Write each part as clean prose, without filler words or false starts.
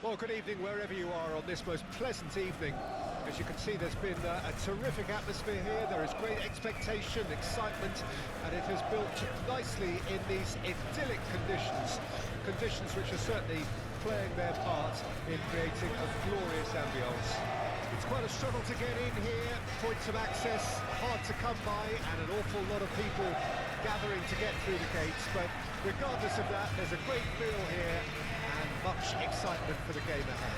Well, good evening wherever you are on this most pleasant evening. As you can see, there's been a terrific atmosphere here. There is great expectation, excitement, and it has built nicely in these idyllic conditions. Conditions which are certainly playing their part in creating a glorious ambience. It's quite a struggle to get in here, points of access hard to come by, and an awful lot of people gathering to get through the gates. But regardless of that, there's a great feel here and much excitement for the game ahead.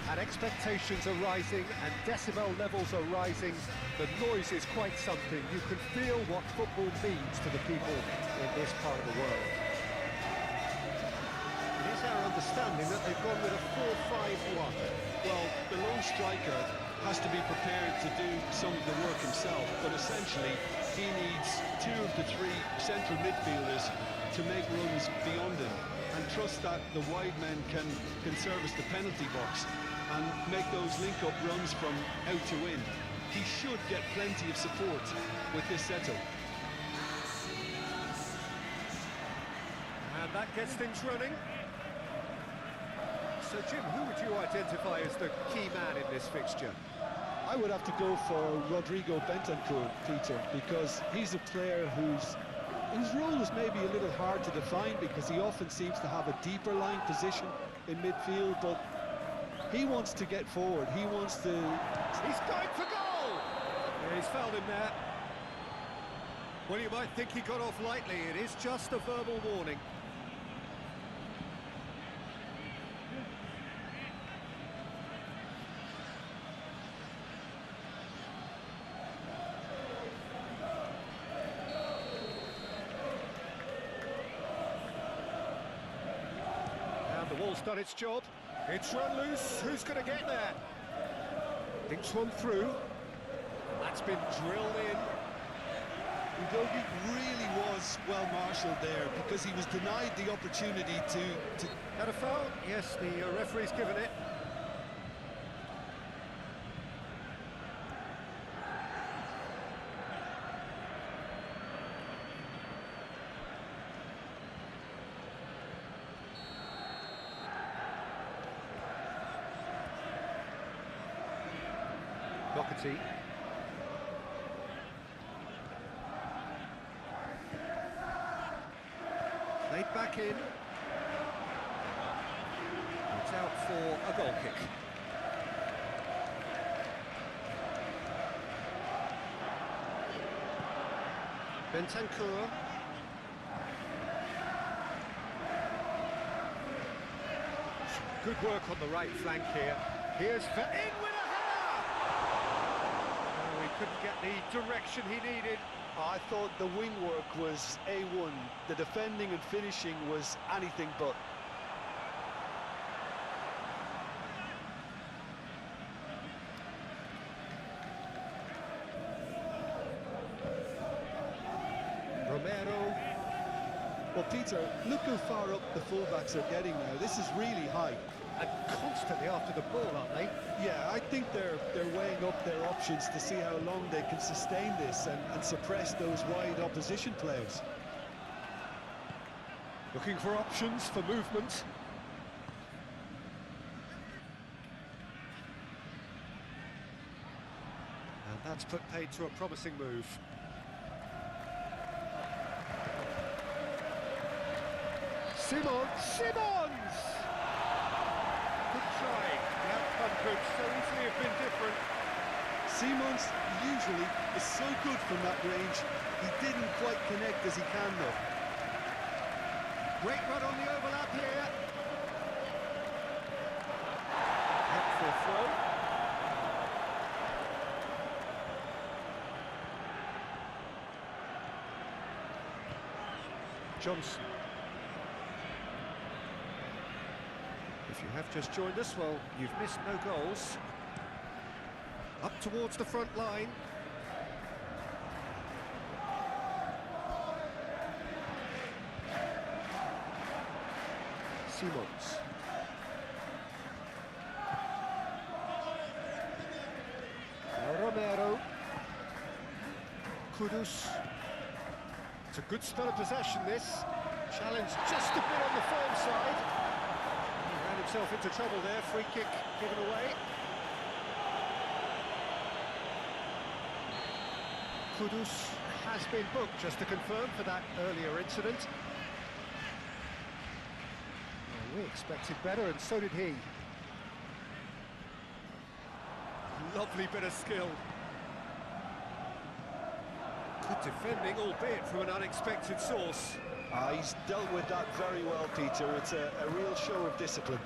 And expectations are rising and decibel levels are rising. The noise is quite something. You can feel what football means to the people in this part of the world. It is our understanding that they've gone with a 4-5-1. Well, the lone striker has to be prepared to do some of the work himself, but essentially he needs two of the three central midfielders to make runs beyond him and trust that the wide men can service the penalty box and make those link-up runs from out to in. He should get plenty of support with this setup. And that gets things running. So, Jim, who would you identify as the key man in this fixture? I would have to go for Rodrigo Bentancur, Peter, because he's a player whose role is maybe a little hard to define because he often seems to have a deeper line position in midfield, but he wants to get forward, he wants to... He's going for goal! Yeah, he's fouled him there. Well, you might think he got off lightly, it is just a verbal warning. And the wall's done its job. It's run loose, who's going to get there? Thinks one through. That's been drilled in. Udogie really was well marshalled there because he was denied the opportunity to... Had a foul? Yes, the referee's given it. Doherty. Played back in. It's out for a goal kick. Bentancur. Good work on the right flank here. Here's for in with a header! Oh, he couldn't get the direction he needed. I thought the wing work was A1, the defending and finishing was anything but. Romero. Well, Peter, look how far up the fullbacks are getting now. This is really high. And constantly after the ball, aren't they? Yeah, I think they're weighing up their options to see how long they can sustain this and suppress those wide opposition players. Looking for options for movement. And that's put paid to a promising move. Simons! Good try. The outcome could so easily have been different. Simons usually is so good from that range. He didn't quite connect as he can though. Great run on the overlap here. Helpful throw. Johnson. If you have just joined us, well, you've missed no goals. Up towards the front line. Simons. Romero. Kudus. It's a good spell of possession, this. Challenge just a bit on the firm side. He ran himself into trouble there, free kick given away. Kudus has been booked, just to confirm, for that earlier incident. Well, we expected better, and so did he. Lovely bit of skill. Good defending, albeit from an unexpected source. He's dealt with that very well, Peter. It's a real show of discipline.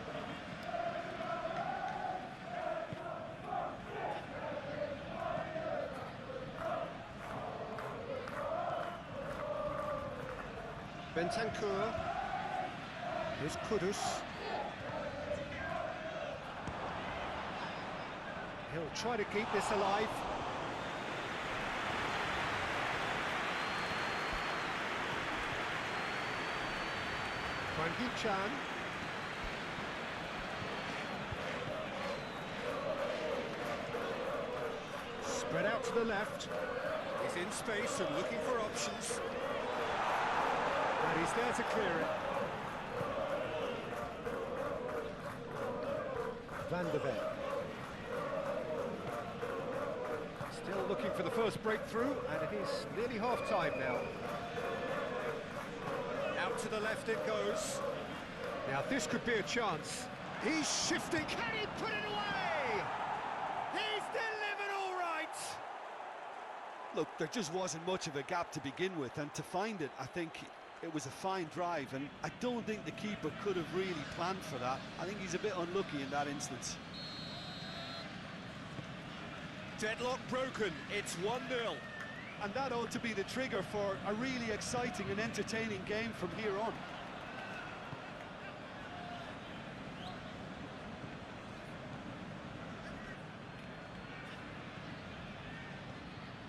Bentancur. Here's Kudus. He'll try to keep this alive. Hwang Hee-chan. Spread out to the left. He's in space and looking for options. And he's there to clear it. Van der Ven. Still looking for the first breakthrough, and it is nearly half-time now. Out to the left it goes. Now this could be a chance. He's shifting. Can he put it away? He's delivered all right. Look, there just wasn't much of a gap to begin with, and to find it, I think it was a fine drive, and I don't think the keeper could have really planned for that. I think he's a bit unlucky in that instance. Deadlock broken. It's 1-0. And that ought to be the trigger for a really exciting and entertaining game from here on.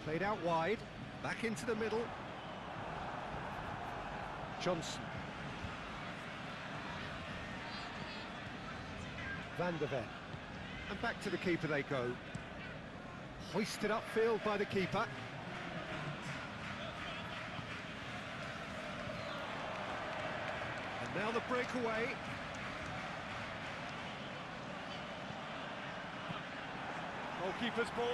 Played out wide, back into the middle. Johnson. Van der Ven. And back to the keeper they go. Hoisted upfield by the keeper. And now the breakaway. Goalkeeper's ball.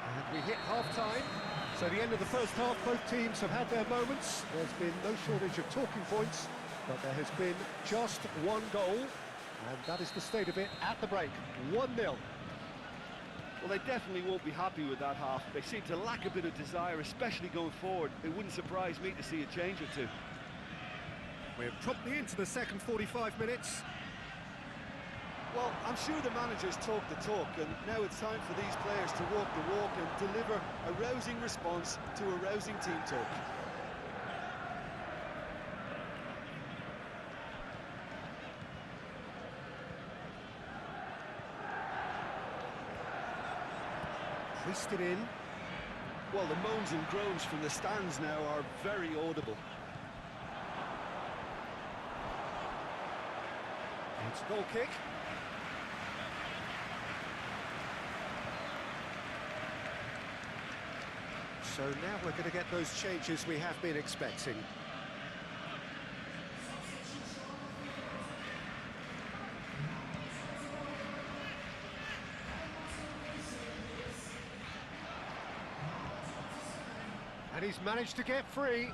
And we hit half-time. So the end of the first half, both teams have had their moments. There's been no shortage of talking points, but there has been just one goal, and that is the state of it at the break. 1-0. Well, they definitely won't be happy with that half. They seem to lack a bit of desire, especially going forward. It wouldn't surprise me to see a change or two. We're promptly into the second 45 minutes. Well, I'm sure the managers talk the talk, and now it's time for these players to walk the walk and deliver a rousing response to a rousing team talk. Hoisted in. Well, the moans and groans from the stands now are very audible. It's a goal kick. So now we're going to get those changes we have been expecting. And he's managed to get free.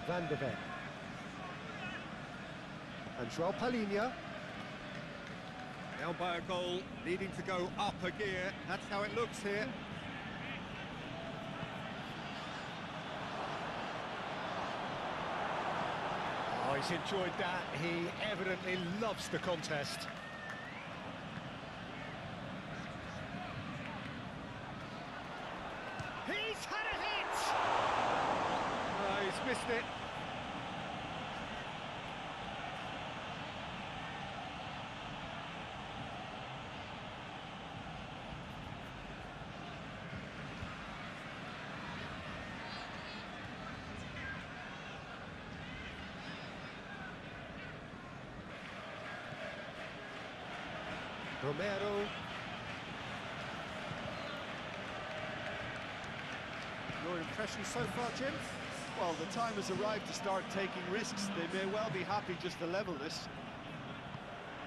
Van der Ven. And João Palhinha. Down by a goal, needing to go up a gear. That's how it looks here. Oh, he's enjoyed that. He evidently loves the contest. He's had a hit! Oh, he's missed it. Romero. Your impression so far, Jim? Well, the time has arrived to start taking risks. They may well be happy just to level this.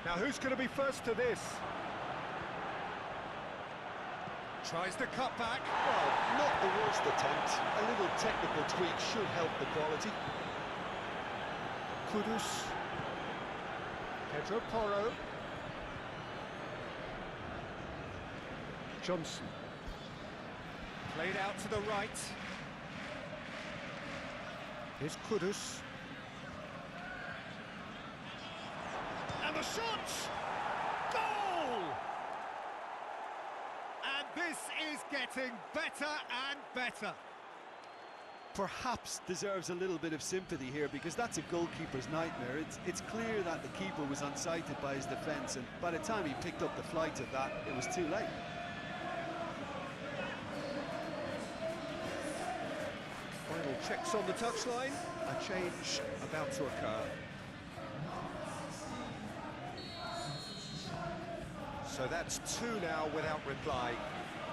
Now, who's going to be first to this? Tries to cut back. Well, not the worst attempt. A little technical tweak should help the quality. Kudus. Pedro Porro. Johnson. Played out to the right. Here's Kudus. And the shot! Goal! And this is getting better and better. Perhaps deserves a little bit of sympathy here, because that's a goalkeeper's nightmare. It's clear that the keeper was unsighted by his defence, and by the time he picked up the flight of that, it was too late. Final checks on the touchline. A change about to occur. So that's two now without reply.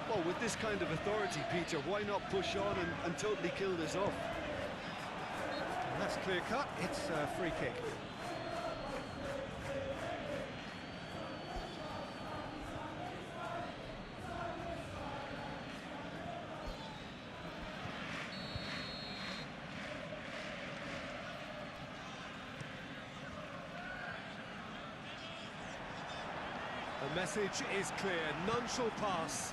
Well, with this kind of authority, Peter, why not push on and totally kill this off? And that's clear cut. It's a free kick. The message is clear. None shall pass.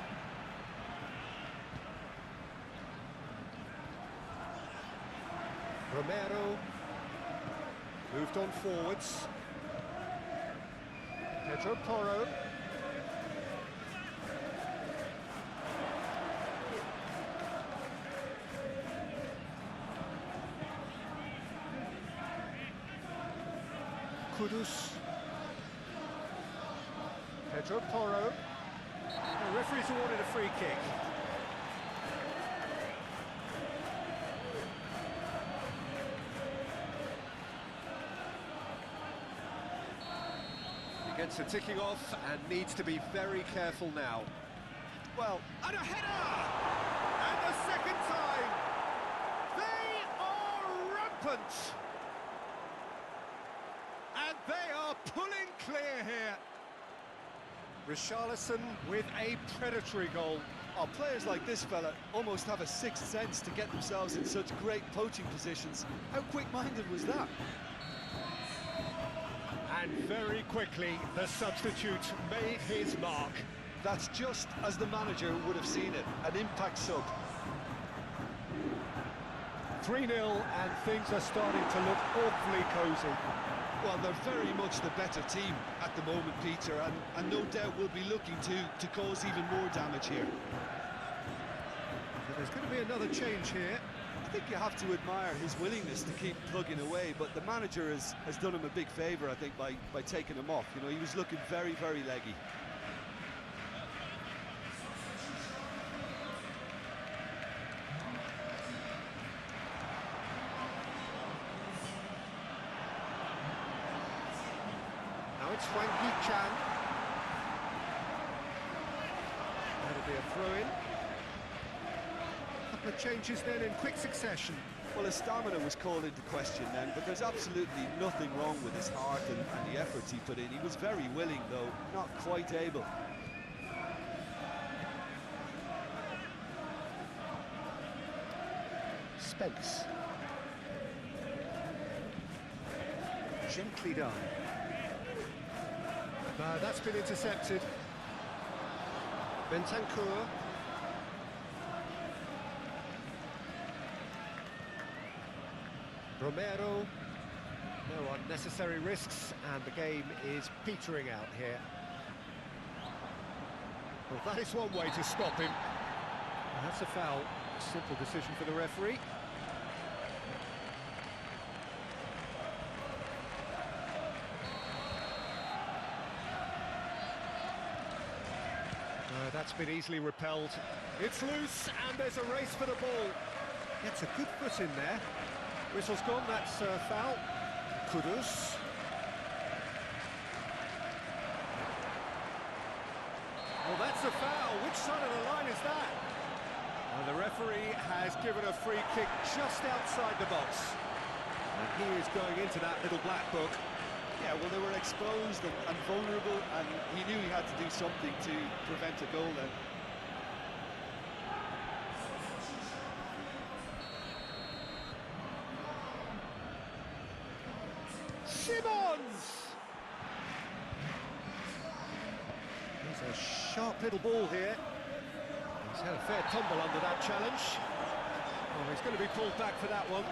Romero moved on forwards. Pedro Porro. Kudus. Pedro Porro. The referee's awarded a free kick. He gets a ticking off and needs to be very careful now. Well, and a header! And the second time! They are rampant! And they are pulling clear here. Richarlison with a predatory goal. Oh, players like this fella almost have a sixth sense to get themselves in such great poaching positions. How quick-minded was that? And very quickly, the substitute made his mark. That's just as the manager would have seen it, an impact sub. 3-0, and things are starting to look awfully cosy. Well, they're very much the better team at the moment, Peter, and no doubt will be looking to cause even more damage here. But there's going to be another change here. I think you have to admire his willingness to keep plugging away, but the manager has done him a big favour, I think, by taking him off. You know, he was looking very, very leggy. Now it's Wang Hee-chan. That'll be a throw-in. A couple of changes then in quick succession. Well, his stamina was called into question then, but there's absolutely nothing wrong with his heart and the efforts he put in. He was very willing, though, not quite able. Spence. Gently done. That's been intercepted. Bentancur. Romero. No unnecessary risks, and the game is petering out here. Well, that is one way to stop him. And that's a foul. Simple decision for the referee. That's been easily repelled. It's loose, and there's a race for the ball. Gets a good foot in there. Whistle's gone, that's a foul. Kudus. Well, that's a foul. Which side of the line is that? And the referee has given a free kick just outside the box. And he is going into that little black book. Yeah, well, they were exposed and vulnerable, and he knew he had to do something to prevent a goal then. Simmons! There's a sharp little ball here. He's had a fair tumble under that challenge. Oh, he's going to be pulled back for that one.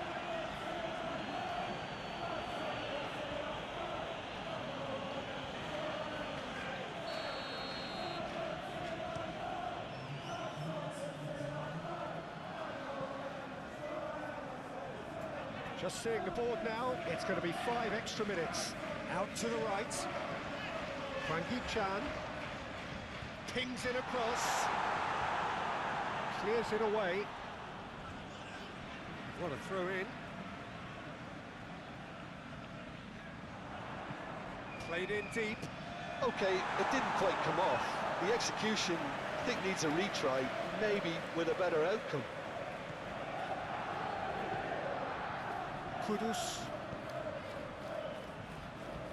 Just seeing the board now, it's going to be 5 extra minutes. Out to the right. Frankie Chan pings it across. Clears it away. What a throw in. Played in deep. Okay, it didn't quite come off. The execution, I think, needs a retry, maybe with a better outcome. Kudus.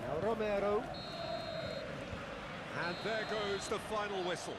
Now Romero. And there goes the final whistle.